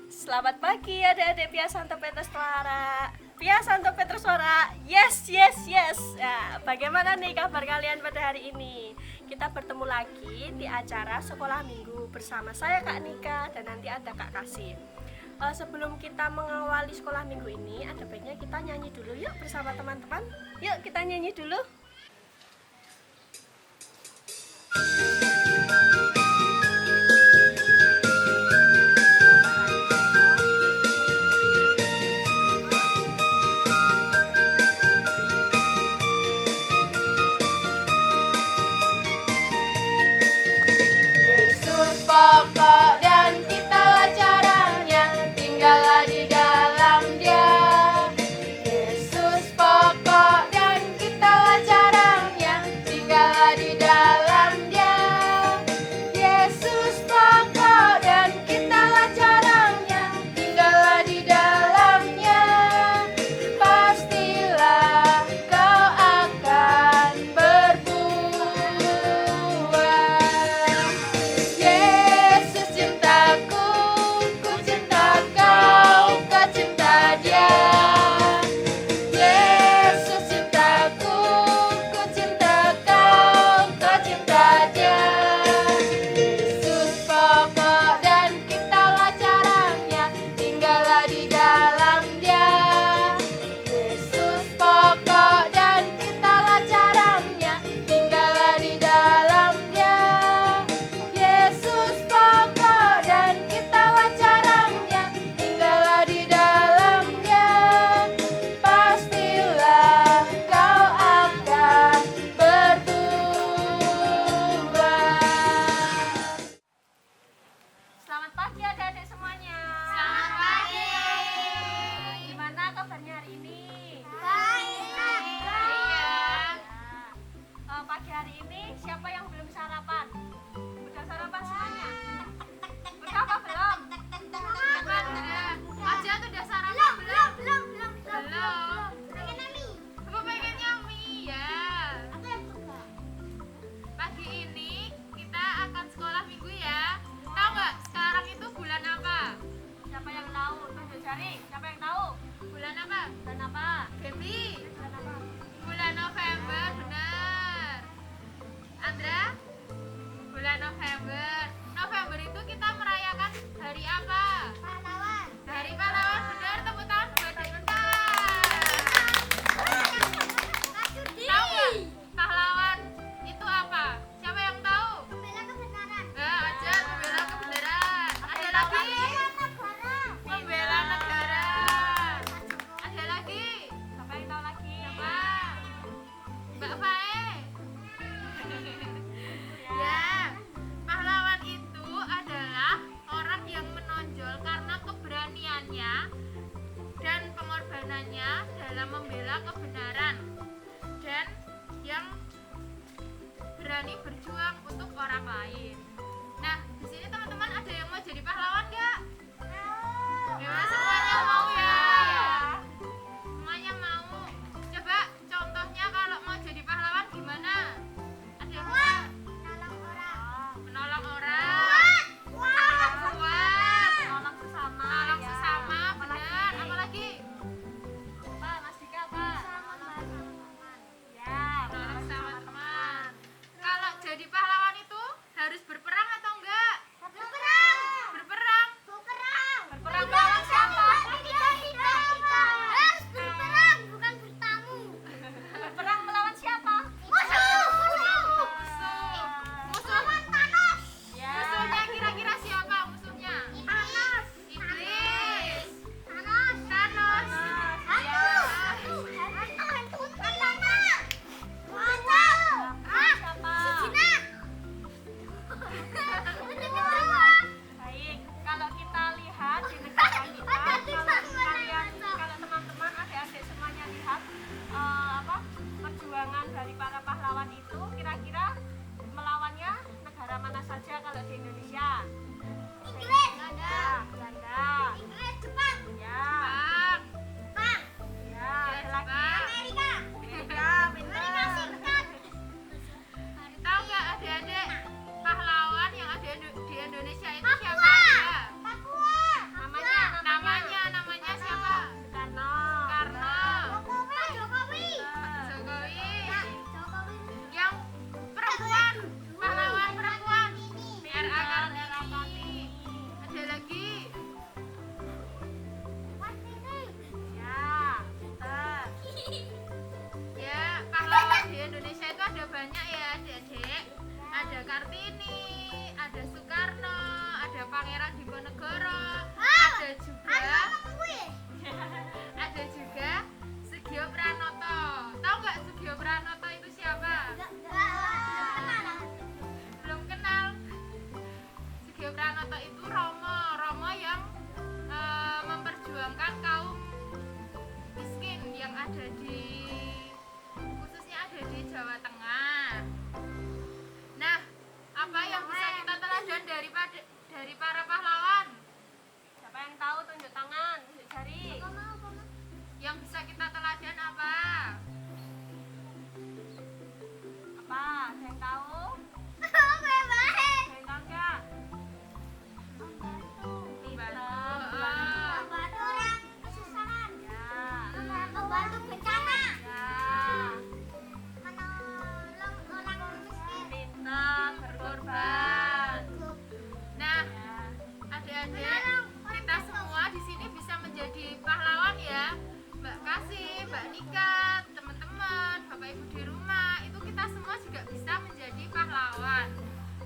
Selamat pagi adik-adik Piasanto Petruswara. Piasanto Petruswara, yes. Nah, bagaimana nih kabar kalian pada hari ini? Kita bertemu lagi di acara Sekolah Minggu bersama saya Kak Nika dan nanti ada Kak Kasih. Sebelum kita mengawali sekolah minggu ini, ada baiknya kita nyanyi dulu yuk bersama teman-teman. Yuk kita nyanyi dulu. Pokok dan kita caranya, tinggallah di dalam Dia. Yesus pokok dan kita caranya, tinggallah di dalam Dia. Yesus pokok dan kita caranya, tinggallah di dalamnya. Pastilah kau akan berbuah. Yesus cintaku, ku cinta kau, kau cinta Dia. Yesus cintaku, ku cinta kau, kau cinta Dia. Yesus pokok dan kitalah caranya, tinggallah di dalam Dia. Yesus pokok dan kitalah caranya, tinggallah di dalam Dia. Yesus pokok dan kitalah caranya, tinggallah di dalamnya. Pastilah kau akan berubah. Selamat pagi adik-adik semuanya. Selamat pagi. Gimana kabarnya hari ini? Pagi hari ini siapa yang belum sarapan? Udah sarapan semuanya? Udah apa belum? Aja tuh udah sarapan belum? Belum. Aku pengennya mie ya. Pagi ini kita akan sekolah minggu ya. Tahu nggak sekarang itu bulan apa? Siapa yang tahu? Tunjuk jari. Siapa yang tahu? Bulan apa? Dan apa? Baby. Dan apa? Bulan November, benar. Andra? Bulan November. November itu kita merayakan hari apa? Hari pahlawan, benar. Tepuk tangan buat kita. Tahu nggak pahlawan itu apa? Siapa yang tahu? Nah, aja membela kebenaran. Ada lagi? Membela negara. Ada lagi? Siapa yang tahu lagi? Siapa? Mbak Fae. Ya, pahlawan itu adalah orang yang menonjol karena keberaniannya dan pengorbanannya dalam membela kebenaran dan yang berani berjuang untuk orang lain. Nah, di sini teman-teman ada yang mau jadi pahlawan nggak? Ya, semuanya mau ya. Semuanya mau. Coba contohnya kalau mau jadi pahlawan gimana? Ada yang bisa? Menolong orang. Kuat. Tolong sesama. Menolong ya. sesama, Apa benar. lagi? Apa lagi? Apa? Mas Dika apa? Ya, Menolong sama teman. Kalau jadi pahlawan itu harus berperang atau enggak? Berperang. berperang melawan siapa? Kartini, ada Soekarno, ada Pangeran Diponegoro, ada juga Sugio Pranoto. Tahu nggak Sugio Pranoto itu siapa? Belum kenal. Sugio Pranoto itu Romo yang memperjuangkan kaum miskin yang khususnya ada di Jawa Tengah. Nah, apa yang bisa kita teladan dari para pahlawan? Siapa yang tahu tunjuk tangan, tunjuk jari. Yang bisa kita teladan apa? Apa? Ada yang tahu? Ada yang tahu nggak? Pinter. Pintar, berkorban. Nah, adik-adik, kita semua di sini bisa menjadi pahlawan ya. Mbak Kasih, Mbak Nika, teman-teman, Bapak Ibu di rumah, itu kita semua juga bisa menjadi pahlawan.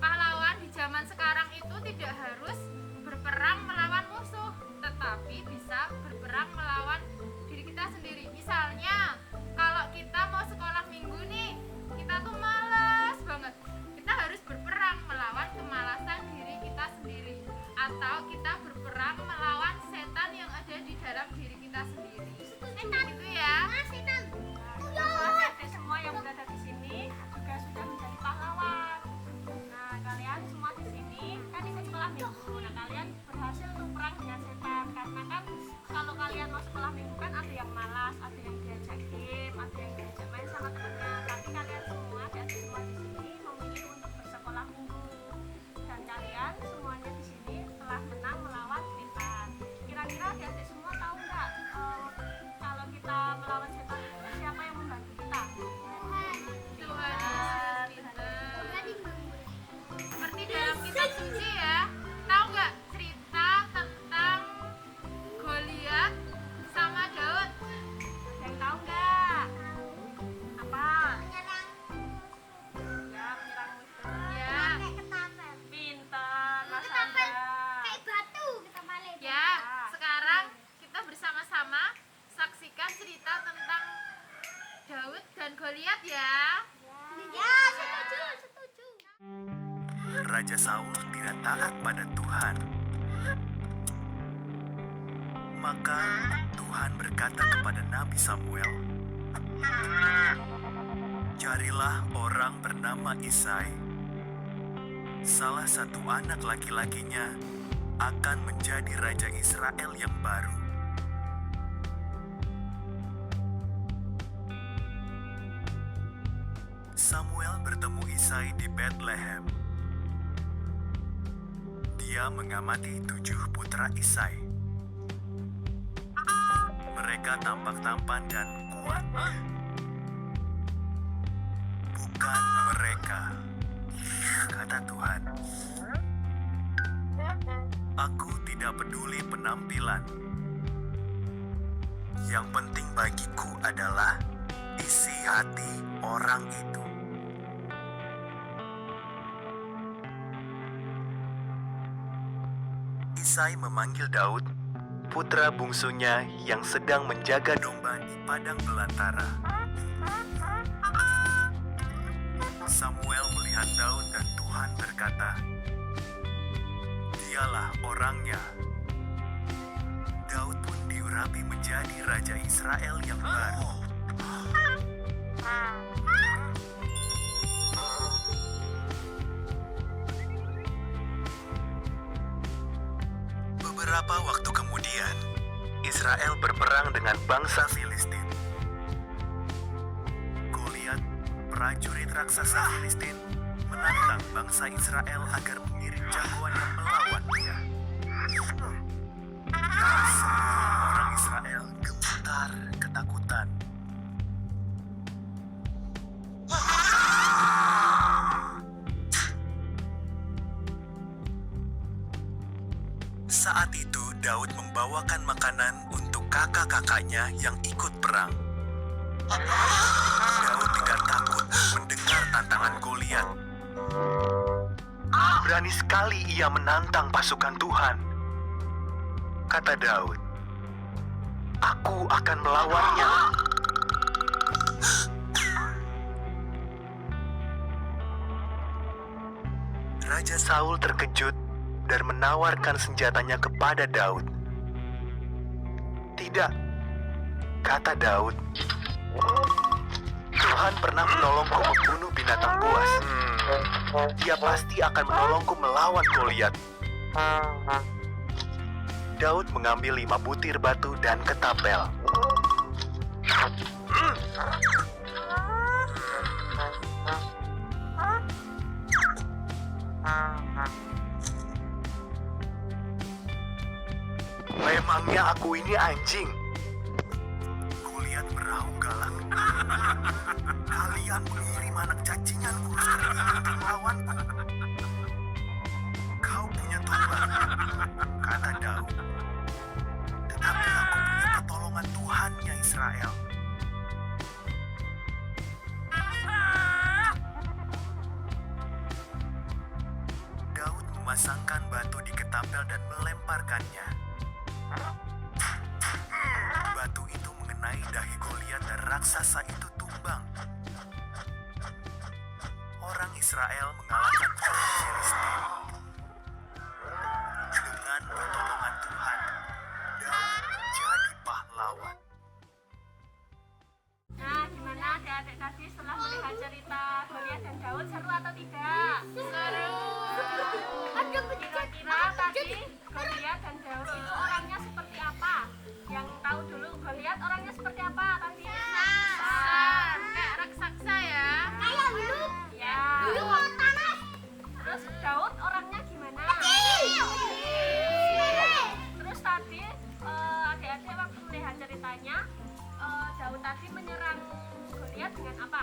Pahlawan di zaman sekarang itu tidak harus berperang melawan musuh, tetapi bisa berperang melawan diri kita sendiri. Misalnya, kalau kita mau sekolah minggu nih, kita tuh malas banget. Kita harus berperang melawan kemalasan diri kita sendiri, atau kita berperang melawan setan yang ada di dalam diri kita sendiri. Gitu ya. Adik-adik semua yang berada di sini juga sudah menjadi pahlawan. Nah, kalian semua di sini kan ikut sekolah minggu. Nah, kalian berhasil untuk perang dengan setan. Karena kan kalau kalian mau sekolah minggu kan ada yang malas, ada yang diajak game, ada yang diajak main sama temennya. Tapi kalian semua, adik-adik semua di sini memilih untuk bersekolah minggu. Dan kalian semuanya di sini telah menang melawan setan. Kira-kira adik-adik semua tahu nggak kalau kita melawan setan itu siapa yang membantu kita? Tuhan Yesus pintar. Seperti dalam kitab suci ya. Tahu nggak cerita tentang Goliat sama Daud? Ada yang tahu nggak? Apa? Ya, menyerang musuh. Ya. Pintar, Mas Anda. Ya, sekarang kita bersama-sama saksikan cerita tentang Daud dan Goliat ya. Setuju. Raja Saul tidak taat pada Tuhan. Maka Tuhan berkata kepada Nabi Samuel, "Carilah orang bernama Isai. Salah satu anak laki-lakinya akan menjadi raja Israel yang baru." Samuel bertemu Isai di Bethlehem. Dia mengamati 7 putra Isai. Mereka tampak tampan dan kuat. "Bukan mereka," kata Tuhan. "Aku tidak peduli penampilan. Yang penting bagiku adalah isi hati orang itu." Isai memanggil Daud, putra bungsunya yang sedang menjaga domba di padang belantara. Samuel melihat Daud dan Tuhan berkata, "Dialah orangnya." Daud pun diurapi menjadi raja Israel yang baru. Beberapa waktu kemudian, Israel berperang dengan bangsa Filistin. Goliat, prajurit raksasa Filistin, menantang bangsa Israel agar mengirim jagoan yang melawan dia. Semua orang Israel gemetar ketakutan. Saat itu Daud membawakan makanan untuk kakak-kakaknya yang ikut perang. Daud tidak takut mendengar tantangan Goliat. Berani sekali ia menantang pasukan Tuhan. Kata Daud, "Aku akan melawannya." Raja Saul terkejut dan menawarkan senjatanya kepada Daud. "Tidak," kata Daud. "Tuhan pernah menolongku membunuh binatang buas. Dia pasti akan menolongku melawan Goliat." Daud mengambil 5 butir batu dan ketapel. "Memangnya aku ini anjing?" Goliat meraung galak. "Kalian mengirim anak cacinganku untuk melawanku. Kau punya tombak," kata Daud. "Tetapi aku punya pertolongan Tuhannya Israel." Daud memasangkan batu di ketapel dan melemparkannya. Batu itu mengenai dahi Goliat dan raksasa itu tumbang. Orang Israel mengalahkan orang Filistin. Dengan pertolongan Tuhan, Daud menjadi pahlawan. Nah, gimana adik-adik tadi setelah melihat cerita Goliat dan Daud, seru atau tidak? Seru. Kira-kira tadi Goliat dan Daud itu orangnya seperti apa? Yang tahu dulu Goliat orangnya seperti apa tadi? Besar, kayak raksasa ya. Ya. Terus Daud orangnya gimana? Terus tadi adik-adik waktu melihat ceritanya Daud tadi menyerang Goliat dengan apa?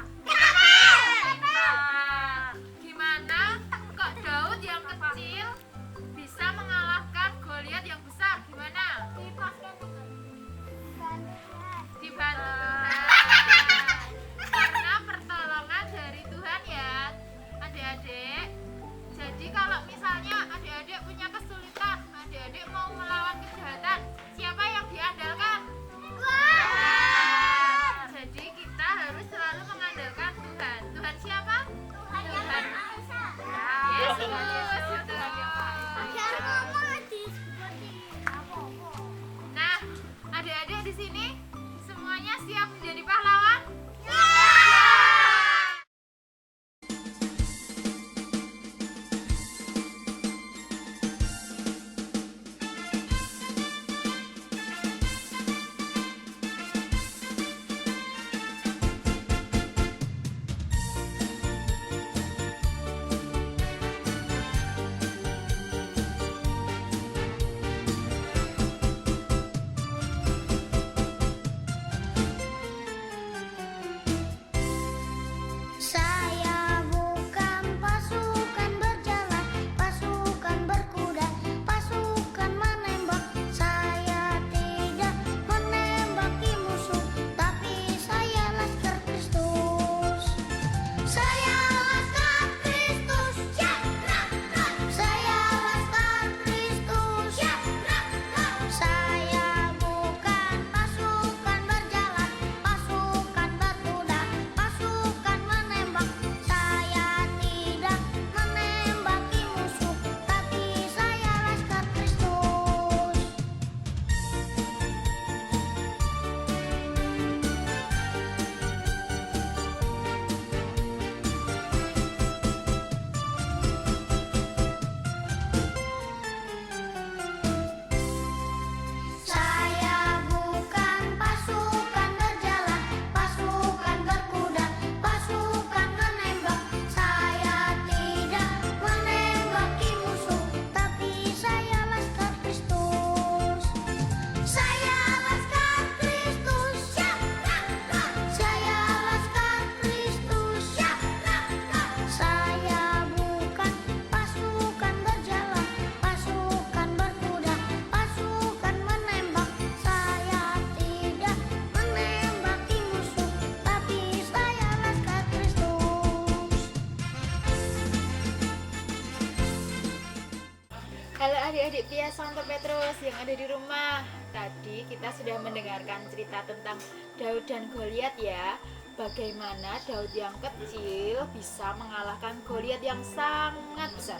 Halo adik-adik Pia Santo Petrus yang ada di rumah. Tadi kita sudah mendengarkan cerita tentang Daud dan Goliat ya. Bagaimana Daud yang kecil bisa mengalahkan Goliat yang sangat besar.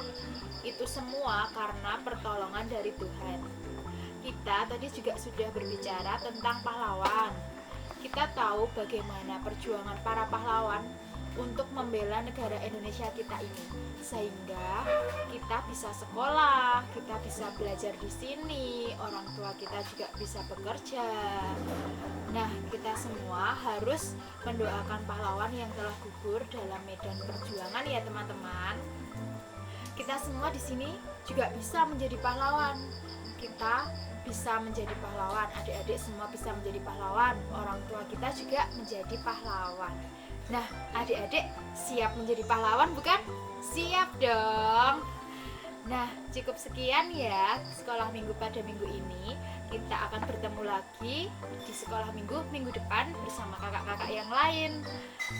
Itu semua karena pertolongan dari Tuhan. Kita tadi juga sudah berbicara tentang pahlawan. Kita tahu bagaimana perjuangan para pahlawan untuk membela negara Indonesia kita ini, sehingga kita bisa sekolah, kita bisa belajar di sini, orang tua kita juga bisa bekerja. Nah, kita semua harus mendoakan pahlawan yang telah gugur dalam medan perjuangan ya teman-teman. Kita semua di sini juga bisa menjadi pahlawan. Kita bisa menjadi pahlawan, adik-adik semua bisa menjadi pahlawan, orang tua kita juga menjadi pahlawan. Nah, adik-adik siap menjadi pahlawan bukan? Siap dong. Nah, cukup sekian ya sekolah minggu pada minggu ini. Kita akan bertemu lagi di sekolah minggu depan bersama kakak-kakak yang lain.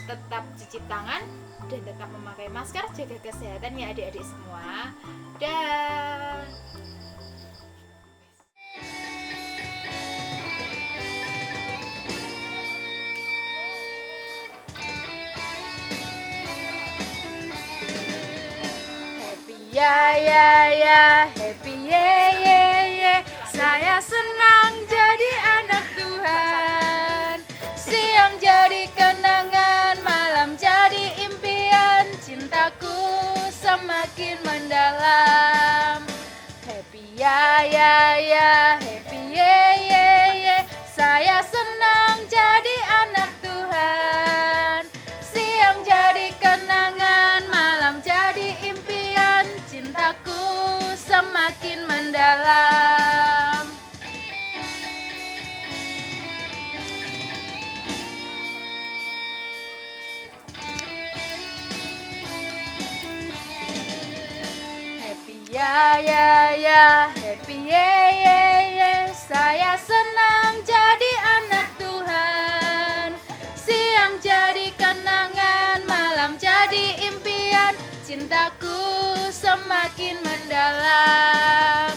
Tetap cuci tangan dan tetap memakai masker, jaga kesehatan ya adik-adik semua. Dan ya, happy ye. Saya senang jadi anak Tuhan. Siang jadi kenangan, malam jadi impian. Cintaku semakin mendalam. Happy ya, happy ye. Saya senang jadi anak Tuhan. Siang jadi kenangan, malam jadi impian. Cintaku semakin mendalam. Happy ya, happy ye. Saya senang jadi anak Tuhan. Siang jadi kenangan, malam jadi impian. Cintaku semakin mendalam.